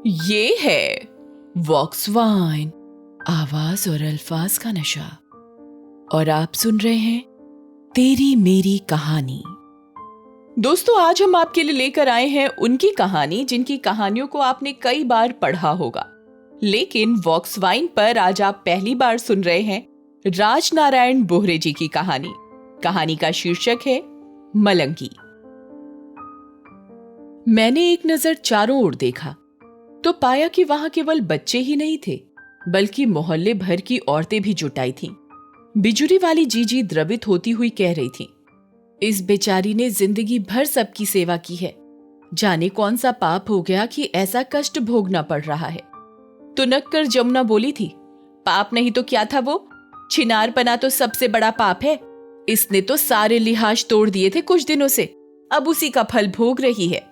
ये है वॉक्सवाइन, आवाज और अल्फाज का नशा। और आप सुन रहे हैं तेरी मेरी कहानी। दोस्तों, आज हम आपके लिए लेकर आए हैं उनकी कहानी जिनकी कहानियों को आपने कई बार पढ़ा होगा, लेकिन वॉक्सवाइन पर आज आप पहली बार सुन रहे हैं राजनारायण बोहरे जी की कहानी। कहानी का शीर्षक है मलंगी। मैंने एक नजर चारों ओर देखा तो पाया कि वहां केवल बच्चे ही नहीं थे, बल्कि मोहल्ले भर की औरतें भी जुटाई थीं। बिजुरी वाली जीजी द्रवित होती हुई कह रही थी, इस बेचारी ने जिंदगी भर सबकी सेवा की है, जाने कौन सा पाप हो गया कि ऐसा कष्ट भोगना पड़ रहा है। तो नक्कर जमुना बोली थी, पाप नहीं तो क्या था वो, छिनारपना तो सबसे बड़ा पाप है। इसने तो सारे लिहाज तोड़ दिए थे कुछ दिनों से, अब उसी का फल भोग रही है।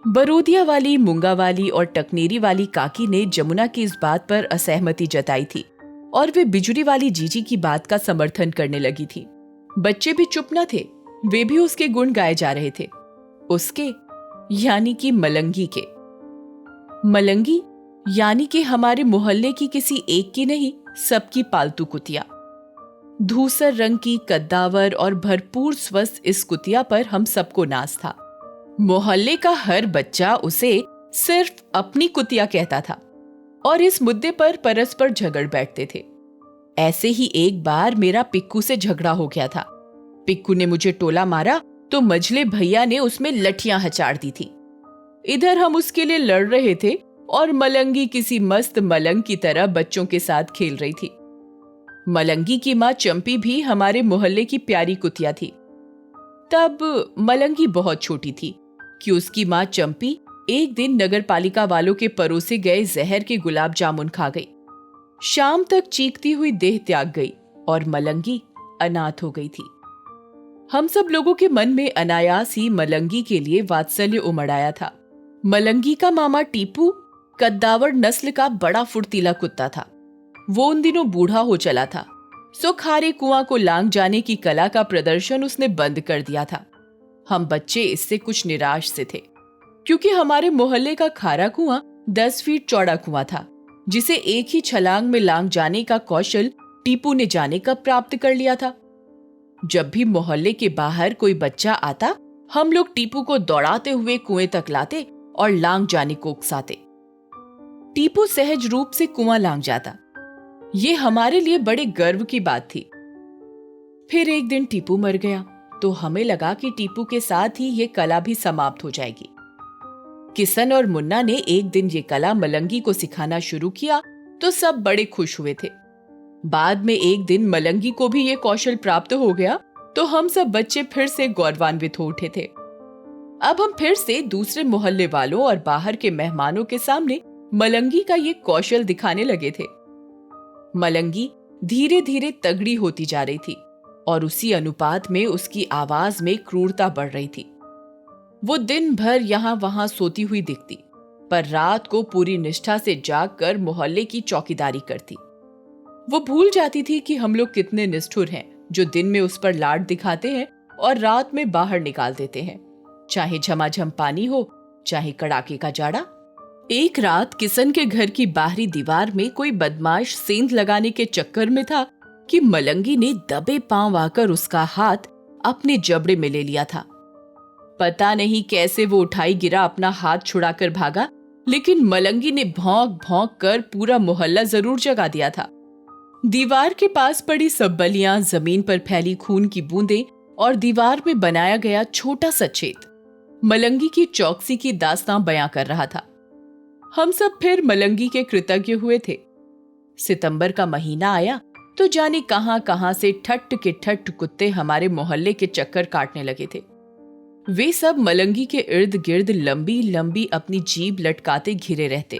बरोदिया वाली, मूंगा वाली और टकनेरी वाली काकी ने जमुना की इस बात पर असहमति जताई थी और वे बिजुरी वाली जीजी की बात का समर्थन करने लगी थी। बच्चे भी चुप न थे, वे भी उसके गुण गाए जा रहे थे। उसके यानी कि मलंगी के। मलंगी यानी कि हमारे मोहल्ले की किसी एक की नहीं, सबकी पालतू कुतिया। धूसर रंग की, कद्दावर और भरपूर स्वस्थ इस कुतिया पर हम सबको नाज था। मोहल्ले का हर बच्चा उसे सिर्फ अपनी कुतिया कहता था और इस मुद्दे पर परस्पर झगड़ बैठते थे। ऐसे ही एक बार मेरा पिक्कू से झगड़ा हो गया था। पिक्कू ने मुझे टोला मारा तो मझले भैया ने उसमें लठियां हचाड़ दी थी। इधर हम उसके लिए लड़ रहे थे और मलंगी किसी मस्त मलंग की तरह बच्चों के साथ खेल रही थी। मलंगी की मां चंपी भी हमारे मोहल्ले की प्यारी कुतिया थी। तब मलंगी बहुत छोटी थी कि उसकी मां चंपी एक दिन नगर पालिका वालों के परोसे गए जहर के गुलाब जामुन खा गई। शाम तक चीखती हुई देह त्याग गई और मलंगी अनाथ हो गई थी। हम सब लोगों के मन में अनायास ही मलंगी के लिए वात्सल्य उमड़ आया था। मलंगी का मामा टीपू कद्दावर नस्ल का बड़ा फुर्तीला कुत्ता था। वो उन दिनों बूढ़ा हो चला था, सो खारे कुआं को लांग जाने की कला का प्रदर्शन उसने बंद कर दिया था। हम बच्चे इससे कुछ निराश से थे, क्योंकि हमारे मोहल्ले का खारा कुआं 10 फीट चौड़ा कुआं था, जिसे एक ही छलांग में लांग जाने का कौशल टीपू ने जाने कब प्राप्त कर लिया था। जब भी मोहल्ले के बाहर कोई बच्चा आता, हम लोग टीपू को दौड़ाते हुए कुएं तक लाते और लांग जाने को उकसाते। टीपू सहज रूप से कुआं लांग जाता। ये हमारे लिए बड़े गर्व की बात थी। फिर एक दिन टीपू मर गया तो हमें लगा कि टीपू के साथ ही ये कला भी समाप्त हो जाएगी। किसन और मुन्ना ने एक दिन ये कला मलंगी को सिखाना शुरू किया तो सब बड़े खुश हुए थे। बाद में एक दिन मलंगी को भी ये कौशल प्राप्त हो गया तो हम सब बच्चे फिर से गौरवान्वित हो उठे थे। अब हम फिर से दूसरे मोहल्ले वालों और बाहर के मेहमानों के सामने मलंगी का ये कौशल दिखाने लगे थे। मलंगी धीरे धीरे तगड़ी होती जा रही थी और उसी अनुपात में उसकी आवाज में क्रूरता बढ़ रही थी। वो दिन भर यहां वहां सोती हुई दिखती, पर रात को पूरी निष्ठा से जागकर मोहल्ले की चौकीदारी करती। वो भूल जाती थी कि हम लोग कितने निष्ठुर हैं, जो दिन में उस पर लाड दिखाते हैं और रात में बाहर निकाल देते हैं, चाहे झमाझम पानी हो, चाहे कड़ाके का जाड़ा। एक रात किसन के घर की बाहरी दीवार में कोई बदमाश सेंध लगाने के चक्कर में था कि मलंगी ने दबे पांव आकर उसका हाथ अपने जबड़े में ले लिया था। पता नहीं कैसे वो उठाई गिरा अपना हाथ छुड़ाकर भागा, लेकिन मलंगी ने भौंक भौंक कर पूरा मोहल्ला जरूर जगा दिया था। दीवार के पास पड़ी सब बलियां, जमीन पर फैली खून की बूंदें और दीवार में बनाया गया छोटा सा छेद मलंगी की चौकसी की दास्तां बयां कर रहा था। हम सब फिर मलंगी के कृतज्ञ हुए थे। सितंबर का महीना आया तो जाने कहां कहां से ठट्ट के ठट्ट कुत्ते हमारे मोहल्ले के चक्कर काटने लगे थे। वे सब मलंगी के इर्द गिर्द लंबी लंबी अपनी जीभ लटकाते घिरे रहते।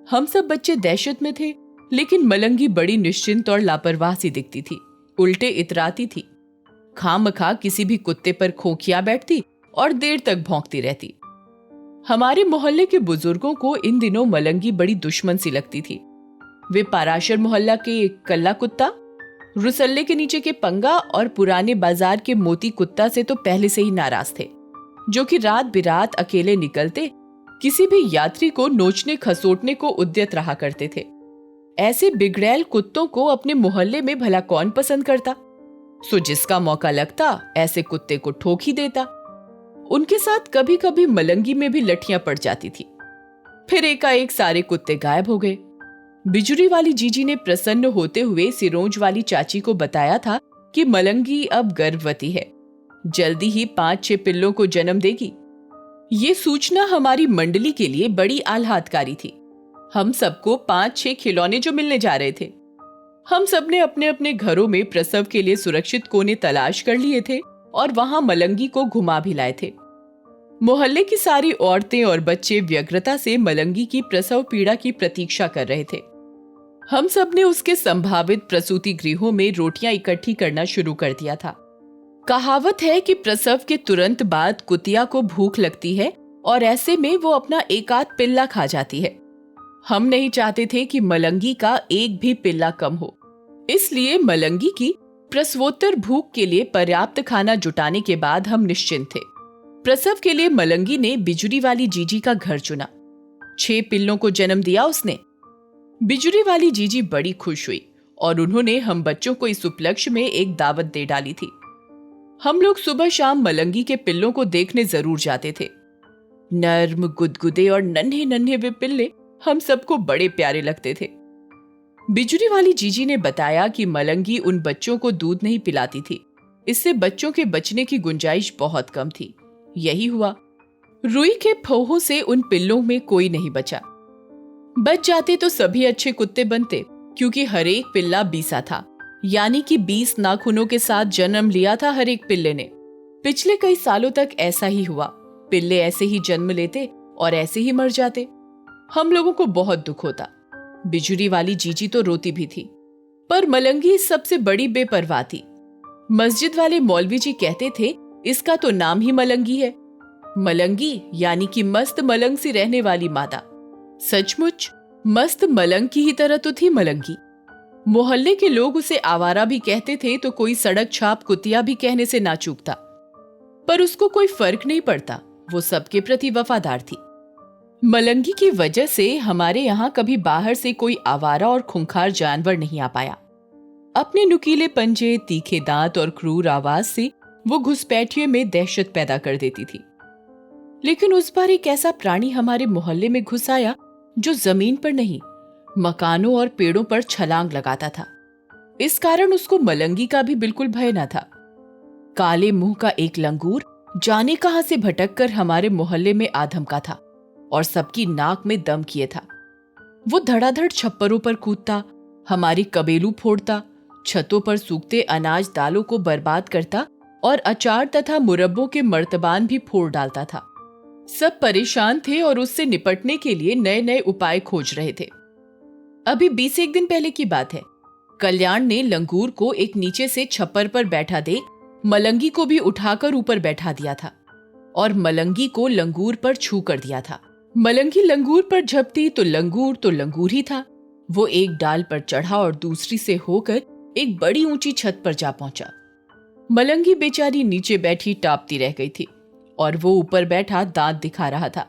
हम सब बच्चे दहशत में थे, लेकिन मलंगी बड़ी निश्चिंत और लापरवाह सी दिखती थी, उल्टे इतराती थी। खामखा किसी भी कुत्ते पर खोखिया बैठती और देर तक भौंकती रहती। हमारे मोहल्ले के बुजुर्गों को इन दिनों मलंगी बड़ी दुश्मन सी लगती थी। वे पाराशर मोहल्ला के कल्ला कुत्ता, रुसल्ले के नीचे के पंगा और पुराने बाजार के मोती कुत्ता से तो पहले से ही नाराज थे, जो कि रात बिरात अकेले निकलते किसी भी यात्री को नोचने खसोटने को उद्यत रहा करते थे। ऐसे बिगड़ैल कुत्तों को अपने मोहल्ले में भला कौन पसंद करता। सो जिसका मौका लगता ऐसे कुत्ते को ठोक ही देता। उनके साथ कभी कभी मलंगी में भी लठियां पड़ जाती थी। फिर एकाएक सारे कुत्ते गायब हो गए। बिजुरी वाली जीजी ने प्रसन्न होते हुए सिरोंज वाली चाची को बताया था कि मलंगी अब गर्भवती है, जल्दी ही 5-6 पिल्लों को जन्म देगी। ये सूचना हमारी मंडली के लिए बड़ी आह्लादकारी थी। हम सबको 5-6 खिलौने जो मिलने जा रहे थे। हम सबने अपने अपने घरों में प्रसव के लिए सुरक्षित कोने तलाश कर लिए थे और वहां मलंगी को घुमा भी लाए थे। मोहल्ले की सारी औरतें और बच्चे व्यग्रता से मलंगी की प्रसव पीड़ा की प्रतीक्षा कर रहे थे। हम सब ने उसके संभावित प्रसूति गृहों में रोटियां इकट्ठी करना शुरू कर दिया था। कहावत है कि प्रसव के तुरंत बाद कुतिया को भूख लगती है और ऐसे में वो अपना एक आध पिल्ला खा जाती है। हम नहीं चाहते थे कि मलंगी का एक भी पिल्ला कम हो, इसलिए मलंगी की प्रसवोत्तर भूख के लिए पर्याप्त खाना जुटाने के बाद हम निश्चिंत थे। प्रसव के लिए मलंगी ने बिजुरी वाली जीजी का घर चुना। 6 पिल्लों को जन्म दिया उसने। बिजुरी वाली जीजी बड़ी खुश हुई और उन्होंने हम बच्चों को इस उपलक्ष्य में एक दावत दे डाली थी। हम लोग सुबह शाम मलंगी के पिल्लों को देखने जरूर जाते थे। नर्म, गुदगुदे और नन्हे नन्हे वे पिल्ले हम सबको बड़े प्यारे लगते थे। बिजुरी वाली जीजी ने बताया कि मलंगी उन बच्चों को दूध नहीं पिलाती थी, इससे बच्चों के बचने की गुंजाइश बहुत कम थी। यही हुआ। रुई के फौहों से उन पिल्लों में कोई नहीं बचा। बच जाते तो सभी अच्छे कुत्ते बनते, क्योंकि हर एक पिल्ला बीसा था, यानी कि 20 नाखूनों के साथ जन्म लिया था हर एक पिल्ले ने। पिछले कई सालों तक ऐसा ही हुआ। पिल्ले ऐसे ही जन्म लेते और ऐसे ही मर जाते। हम लोगों को बहुत दुख होता। बिजुरी वाली जीजी तो रोती भी थी, पर मलंगी सबसे बड़ी बेपरवाह थी। मस्जिद वाले मौलवी जी कहते थे इसका तो नाम ही मलंगी है। मलंगी यानी कि मस्त मलंग सी रहने वाली मादा। सचमुच मस्त मलंग की ही तरह तो थी मलंगी। मोहल्ले के लोग उसे आवारा भी कहते थे तो कोई सड़क छाप कुतिया भी कहने से ना चूकता, पर उसको कोई फर्क नहीं पड़ता। वो सबके प्रति वफादार थी। मलंगी की वजह से हमारे यहाँ कभी बाहर से कोई आवारा और खूंखार जानवर नहीं आ पाया। अपने नुकीले पंजे, तीखे दांत और क्रूर आवाज से वो घुसपैठियों में दहशत पैदा कर देती थी। लेकिन उस बार एक ऐसा प्राणी हमारे मोहल्ले में घुस आया जो जमीन पर नहीं, मकानों और पेड़ों पर छलांग लगाता था। इस कारण उसको मलंगी का भी बिल्कुल भय न था। काले मुंह का एक लंगूर जाने कहां से भटक कर हमारे मोहल्ले में आ धमका था और सबकी नाक में दम किए था। वो धड़ाधड़ छप्परों पर कूदता, हमारी कबेलू फोड़ता, छतों पर सूखते अनाज दालों को बर्बाद करता और अचार तथा मुरब्बों के मर्तबान भी फोड़ डालता था। सब परेशान थे और उससे निपटने के लिए नए नए उपाय खोज रहे थे। अभी 20 दिन पहले की बात है। कल्याण ने लंगूर को एक नीचे से छप्पर पर बैठा देख मलंगी को भी उठाकर ऊपर बैठा दिया था और मलंगी को लंगूर पर छू कर दिया था। मलंगी लंगूर पर झपटी तो लंगूर ही था। वो एक डाल पर चढ़ा और दूसरी से होकर एक बड़ी ऊंची छत पर जा पहुंचा। मलंगी बेचारी नीचे बैठी टापती रह गई थी और वो ऊपर बैठा दांत दिखा रहा था।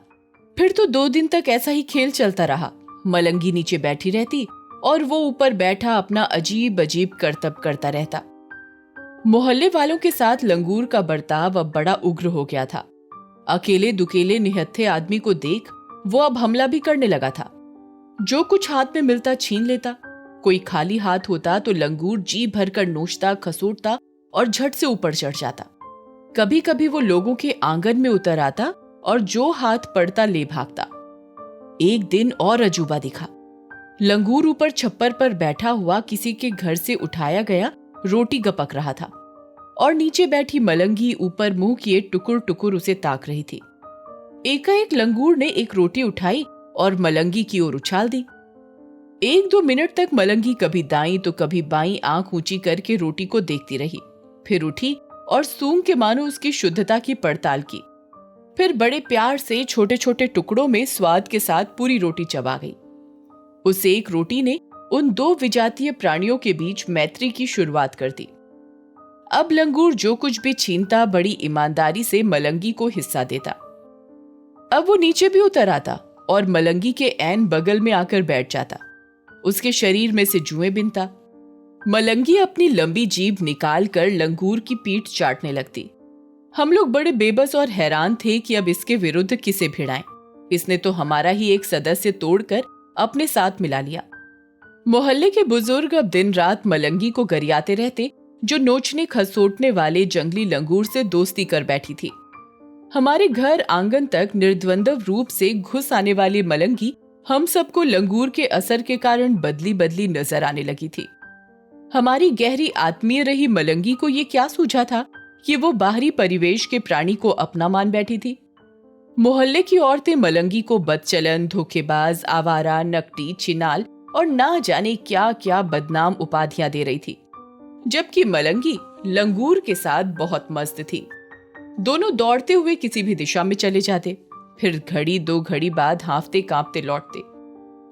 फिर तो 2 दिन तक ऐसा ही खेल चलता रहा। मलंगी नीचे बैठी रहती और वो ऊपर बैठा अपना अजीब अजीब करतब करता रहता। मोहल्ले वालों के साथ लंगूर का बर्ताव अब बड़ा उग्र हो गया था। अकेले दुकेले निहत्थे आदमी को देख वो अब हमला भी करने लगा था। जो कुछ हाथ में मिलता छीन लेता। कोई खाली हाथ होता तो लंगूर जी भरकर नोचता, खसोटता और झट से ऊपर चढ़ जाता। कभी कभी वो लोगों के आंगन में उतर आता और जो हाथ पड़ता ले भागता। एक दिन और अजूबा दिखा। लंगूर ऊपर छप्पर पर बैठा हुआ किसी के घर से उठाया गया रोटी गपक रहा था और नीचे बैठी मलंगी ऊपर मुंह किए टुकुर टुकुर उसे ताक रही थी। एकाएक लंगूर ने एक रोटी उठाई और मलंगी की ओर उछाल दी। 1-2 मिनट तक मलंगी कभी दाईं तो कभी बाईं आंख ऊंची करके रोटी को देखती रही। फिर उठी और सूंघ के मानो उसकी शुद्धता की पड़ताल की। फिर बड़े प्यार से छोटे छोटे टुकड़ों में स्वाद के साथ पूरी रोटी चबा गई। उस एक रोटी ने उन 2 विजातीय प्राणियों के बीच मैत्री की शुरुआत कर दी। अब लंगूर जो कुछ भी छीनता बड़ी ईमानदारी से मलंगी को हिस्सा देता। अब वो नीचे भी उतर आता और मलंगी के ऐन बगल में आकर बैठ जाता। उसके शरीर में से जुएं बिनता। मलंगी अपनी लंबी जीभ निकाल कर लंगूर की पीठ चाटने लगती। हम लोग बड़े बेबस और हैरान थे कि अब इसके विरुद्ध किसे भिड़ाएं। इसने तो हमारा ही एक सदस्य तोड़कर अपने साथ मिला लिया। मोहल्ले के बुजुर्ग अब दिन रात मलंगी को गरियाते रहते, जो नोचने खसोटने वाले जंगली लंगूर से दोस्ती कर बैठी थी। हमारे घर आंगन तक निर्द्वंद्व रूप से घुस आने वाली मलंगी हम सबको लंगूर के असर के कारण बदली बदली नजर आने लगी थी। हमारी गहरी आत्मीय रही मलंगी को ये क्या सूझा था कि वो बाहरी परिवेश के प्राणी को अपना मान बैठी थी। मोहल्ले की औरतें मलंगी को बदचलन, धोखेबाज, आवारा, नकटी, चिनाल और ना जाने क्या क्या बदनाम उपाधियां दे रही थी, जबकि मलंगी लंगूर के साथ बहुत मस्त थी। दोनों दौड़ते हुए किसी भी दिशा में चले जाते, फिर घड़ी दो घड़ी बाद हांफते कांपते लौटते।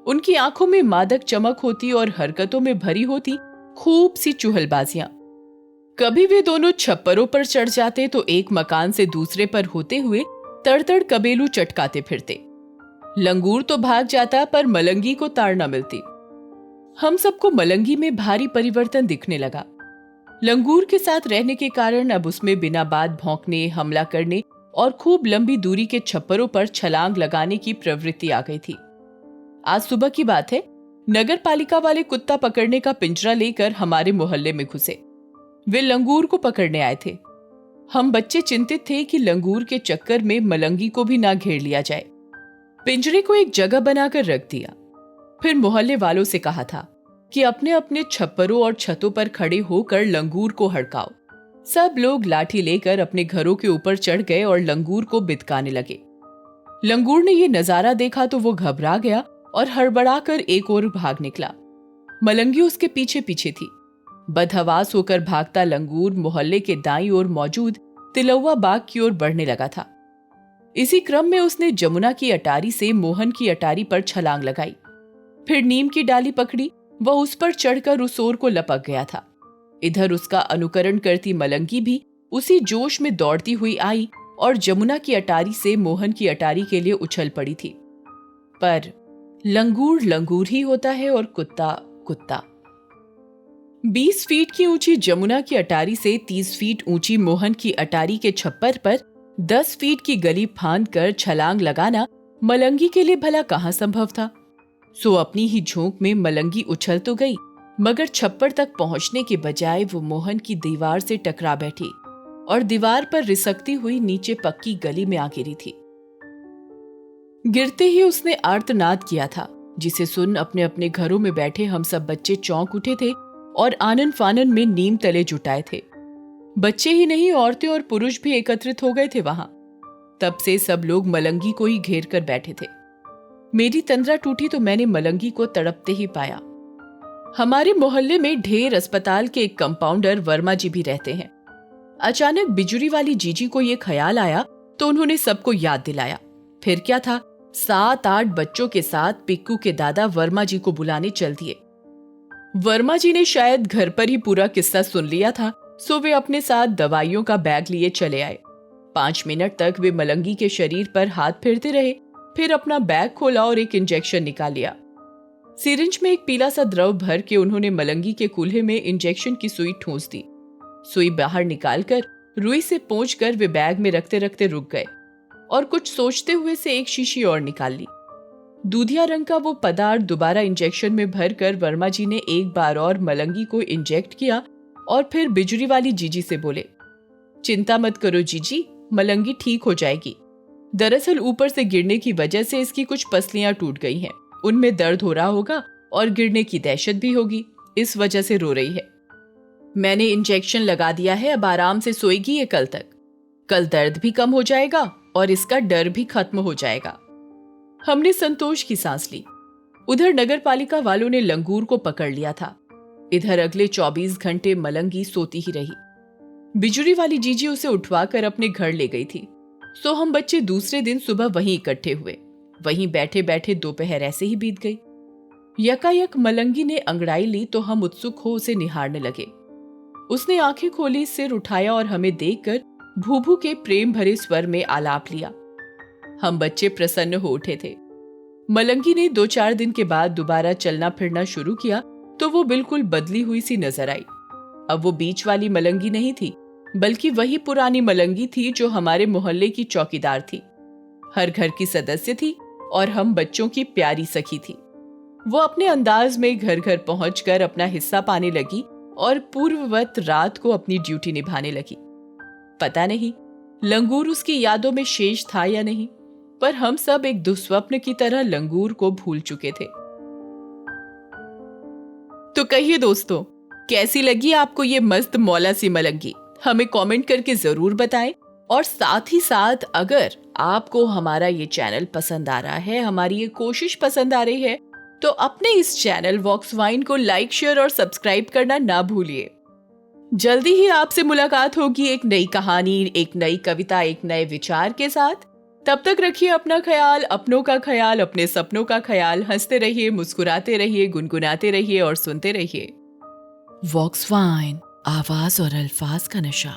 उनकी आंखों में मादक चमक होती और हरकतों में भरी होती खूब सी चुहलबाजियां। कभी वे दोनों छप्परों पर चढ़ जाते तो एक मकान से दूसरे पर होते हुए तड़तड़ कबेलू चटकाते फिरते। लंगूर तो भाग जाता पर मलंगी को ताड़ न मिलती। हम सबको मलंगी में भारी परिवर्तन दिखने लगा। लंगूर के साथ रहने के कारण अब उसमें बिना बात भौंकने, हमला करने और खूब लंबी दूरी के छप्परों पर छलांग लगाने की प्रवृत्ति आ गई थी। आज सुबह की बात है, नगर पालिका वाले कुत्ता पकड़ने का पिंजरा लेकर हमारे मोहल्ले में घुसे। वे लंगूर को पकड़ने आए थे। हम बच्चे चिंतित थे कि लंगूर के चक्कर में मलंगी को भी ना घेर लिया जाए। पिंजरे को एक जगह बनाकर रख दिया। फिर मोहल्ले वालों से कहा था कि अपने अपने छप्परों और छतों पर खड़े होकर लंगूर को हड़काओ। सब लोग लाठी लेकर अपने घरों के ऊपर चढ़ गए और लंगूर को बिदकाने लगे। लंगूर ने यह नजारा देखा तो वो घबरा गया और हड़बड़ाकर एक ओर भाग निकला। मलंगी उसके पीछे पीछे थी। बदहवास होकर भागता लंगूर मोहल्ले के दाईं ओर मौजूद तिलौआ बाग की ओर बढ़ने लगा था। इसी क्रम में उसने जमुना की अटारी से मोहन की अटारी पर छलांग लगाई। फिर नीम की डाली पकड़ी, वह उस पर चढ़कर उस ओर को लपक गया था। इधर उसका अनुकरण करती मलंगी भी उसी जोश में दौड़ती हुई आई और जमुना की अटारी से मोहन की अटारी के लिए उछल पड़ी थी। पर लंगूर लंगूर ही होता है और कुत्ता कुत्ता। 20 फीट की ऊंची जमुना की अटारी से 30 फीट ऊंची मोहन की अटारी के छप्पर पर 10 फीट की गली फांद कर छलांग लगाना मलंगी के लिए भला कहां संभव था। सो अपनी ही झोंक में मलंगी उछल तो गई, मगर छप्पर तक पहुंचने के बजाय वो मोहन की दीवार से टकरा बैठी और दीवार पर रिसकती हुई नीचे पक्की गली में आ गिरी थी। गिरते ही उसने आर्तनाद किया था, जिसे सुन अपने अपने घरों में बैठे हम सब बच्चे चौंक उठे थे और आनन फानन में नीम तले जुटाए थे। बच्चे ही नहीं, औरतें और पुरुष भी एकत्रित हो गए थे वहां। तब से सब लोग मलंगी को ही घेर कर बैठे थे। मेरी तंद्रा टूटी तो मैंने मलंगी को तड़पते ही पाया। हमारे मोहल्ले में ढेर अस्पताल के एक कंपाउंडर वर्मा जी भी रहते हैं। अचानक बिजुरी वाली जीजी को यह ख्याल आया तो उन्होंने सबको याद दिलाया। फिर क्या था, 7-8 बच्चों के साथ पिक्कू के दादा वर्मा जी को बुलाने चल दिए। वर्मा जी ने शायद घर पर ही पूरा किस्सा सुन लिया था, सो वे अपने साथ दवाइयों का बैग लिए चले आए। 5 मिनट तक वे मलंगी के शरीर पर हाथ फेरते रहे, फिर अपना बैग खोला और एक इंजेक्शन निकाल लिया। सिरिंज में एक पीला सा द्रव भर के उन्होंने मलंगी के कूल्हे में इंजेक्शन की सुई ठूंस दी। सुई बाहर निकालकर रुई से पोंछकर वे बैग में रखते रखते रुक गए और कुछ सोचते हुए से एक शीशी और निकाल ली। दूधिया रंग का वो पदार्थ दोबारा इंजेक्शन में भरकर वर्मा जी ने एक बार और मलंगी को इंजेक्ट किया और फिर बिजुरी वाली जीजी से बोले, चिंता मत करो जीजी, मलंगी ठीक हो जाएगी। दरअसल ऊपर से गिरने की वजह से इसकी कुछ पसलियां टूट गई हैं, उनमें दर्द हो रहा होगा और गिरने की दहशत भी होगी, इस वजह से रो रही है। मैंने इंजेक्शन लगा दिया है, अब आराम से सोएगी ये कल तक। कल दर्द भी कम हो जाएगा और इसका डर भी खत्म हो जाएगा। हमने संतोष की सांस ली। उधर नगर पालिका वालों ने लंगूर को पकड़ लिया था। इधर अगले 24 घंटे मलंगी सोती ही रही। बिजुरी वाली जीजी उसे उठवाकर अपने घर ले गई थी। सो हम बच्चे दूसरे दिन सुबह वहीं इकट्ठे हुए। वहीं बैठे बैठे दोपहर ऐसे ही बीत गई। यकायक मलंगी ने अंगड़ाई ली तो हम उत्सुक हो उसे निहारने लगे। उसने आंखें खोली, सिर उठाया और हमें देखकर भूभू के प्रेम भरे स्वर में आलाप लिया। हम बच्चे प्रसन्न हो उठे थे। मलंगी ने 2-4 दिन के बाद दोबारा चलना फिरना शुरू किया तो वो बिल्कुल बदली हुई सी नजर आई। अब वो बीच वाली मलंगी नहीं थी, बल्कि वही पुरानी मलंगी थी जो हमारे मोहल्ले की चौकीदार थी, हर घर की सदस्य थी और हम बच्चों की प्यारी सखी थी। वो अपने अंदाज में घर घर पहुंचकर अपना हिस्सा पाने लगी और पूर्ववत रात को अपनी ड्यूटी निभाने लगी। पता नहीं लंगूर उसकी यादों में शेष था या नहीं, पर हम सब एक दुस्वप्न की तरह लंगूर को भूल चुके थे। तो कहिए दोस्तों, कैसी लगी आपको ये मस्त मौला सी मलंगी? हमें कमेंट करके जरूर बताएं। और साथ ही साथ अगर आपको हमारा ये चैनल पसंद आ रहा है, हमारी ये कोशिश पसंद आ रही है, तो अपने इस चैनल वॉक्स वाइन को लाइक, शेयर और सब्सक्राइब करना ना भूलिए। जल्दी ही आपसे मुलाकात होगी एक नई कहानी, एक नई कविता, एक नए विचार के साथ। तब तक रखिए अपना ख्याल, अपनों का ख्याल, अपने सपनों का ख्याल। हंसते रहिए, मुस्कुराते रहिए, गुनगुनाते रहिए और सुनते रहिए। वॉक्स वाइन, आवाज और अल्फाज का नशा।